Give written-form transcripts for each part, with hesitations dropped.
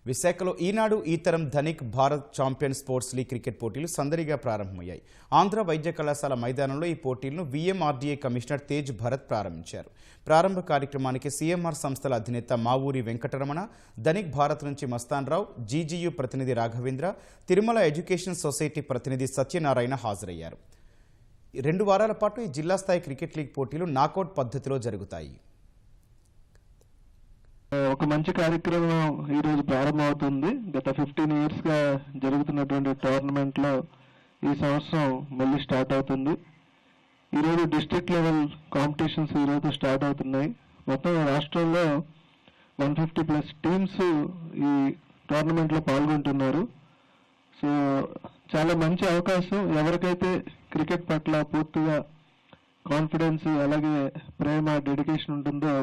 విశాఖలో ఈనాడు ఈతరం Dhanik Bharat champion sports league cricket పోటీలు సందడిగా ప్రారంభమయ్యాయి. ఆంధ్ర వైద్య కళాశాల మైదానంలో ఈ పోటీలను వీఎంఆర్డీఏ కమిషనర్ తేజ్ భరత్ ప్రారంభించారు. ప్రారంభ కార్యక్రమానికి సీఎంఆర్ సంస్థల అధినేత మావూరి వెంకటరమణ, ధనిక్ భారత్ నుంచి మస్తాన్ రావు, జీజీయూ ప్రతినిధి రాఘవేంద్ర, తిరుమల ఎడ్యుకేషన్ సొసైటీ ప్రతినిధి సత్యనారాయణ హాజరయ్యారు. 2 వారాల పాటు ఈ జిల్లా స్థాయి క్రికెట్ లీగ్ పోటీలు నాకౌట్ పద్ధతిలో జరుగుతాయి. ఒక మంచి కార్యక్రమం ఈ రోజు ప్రారంభమవుతుంది. గత 15 ఇయర్స్ గా జరుగుతున్నటువంటి టోర్నమెంట్ లో ఈ సంవత్సరం మళ్ళీ స్టార్ట్ అవుతుంది. ఈరోజు డిస్ట్రిక్ట్ లెవెల్ కాంపిటీషన్స్ ఈరోజు స్టార్ట్ అవుతున్నాయి. మొత్తం రాష్ట్రంలో 150+ టీమ్స్ ఈ టోర్నమెంట్ లో పాల్గొంటున్నారు. సో చాలా మంచి అవకాశం. ఎవరికైతే క్రికెట్ పట్ల పూర్తిగా కాన్ఫిడెన్స్, అలాగే ప్రేమ, డెడికేషన్ ఉంటుందో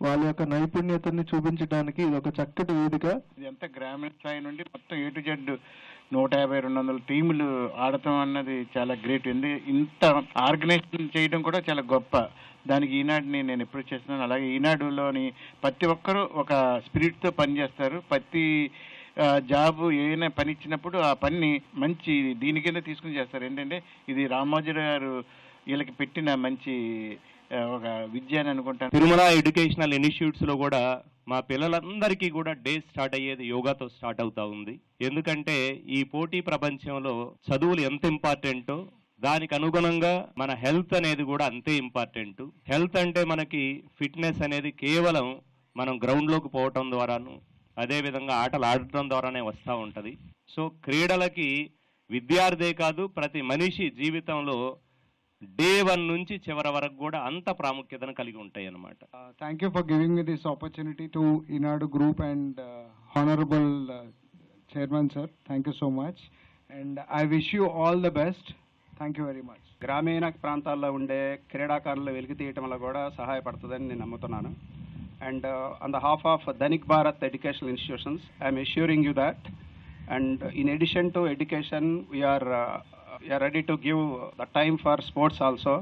వాళ్ళ యొక్క నైపుణ్యతని చూపించడానికి ఇది ఒక చక్కటి వేదిక. ఇదంతా గ్రామీణ స్థాయి నుండి మొత్తం A to Z 150-200 టీములు ఆడటం అన్నది చాలా గ్రేట్. ఇంత ఆర్గనైజేషన్ చేయడం కూడా చాలా గొప్ప. దానికి ఈనాడుని నేను ఎప్పుడు చేస్తున్నాను. అలాగే ఈనాడులోని ప్రతి ఒక్కరూ ఒక స్పిరిట్తో పనిచేస్తారు. ప్రతి జాబ్ ఏదైనా పని ఇచ్చినప్పుడు ఆ పని మంచి దీని కింద తీసుకుని చేస్తారు. ఏంటంటే ఇది రామోజీరావు గారు వీళ్ళకి పెట్టిన మంచి ఒక విద్య అని అనుకుంటాను. తిరుమల ఎడ్యుకేషనల్ ఇన్స్టిట్యూట్స్ లో కూడా మా పిల్లలందరికీ కూడా డే స్టార్ట్ అయ్యేది యోగాతో స్టార్ట్ అవుతా ఉంది. ఎందుకంటే ఈ పోటీ ప్రపంచంలో చదువులు ఎంత ఇంపార్టెంటో దానికి అనుగుణంగా మన హెల్త్ అనేది కూడా అంతే ఇంపార్టెంట్. హెల్త్ అంటే మనకి ఫిట్నెస్ అనేది కేవలం మనం గ్రౌండ్లోకి పోవటం ద్వారాను, అదేవిధంగా ఆటలు ఆడటం ద్వారానే వస్తూ ఉంటుంది. సో క్రీడలకి విద్యార్థే కాదు, ప్రతి మనిషి జీవితంలో డే 1 నుంచి చివరి వరకు కూడా అంత ప్రాముఖ్యతను కలిగి ఉంటాయి అన్నమాట. Thank you for giving me this opportunity to Inadu Group and Honorable Chairman sir. Thank you so much and I wish you all the best. Thank you very much. గ్రామీణ ప్రాంతాల్లో ఉండే క్రీడాకారులు వెలికి తీయటంలో కూడా సహాయపడుతుందని నేను నమ్ముతున్నాను. And on the half of Dhanik Bharat educational institutions I'm assuring you that and in addition to education we are ready to give the time for sports also.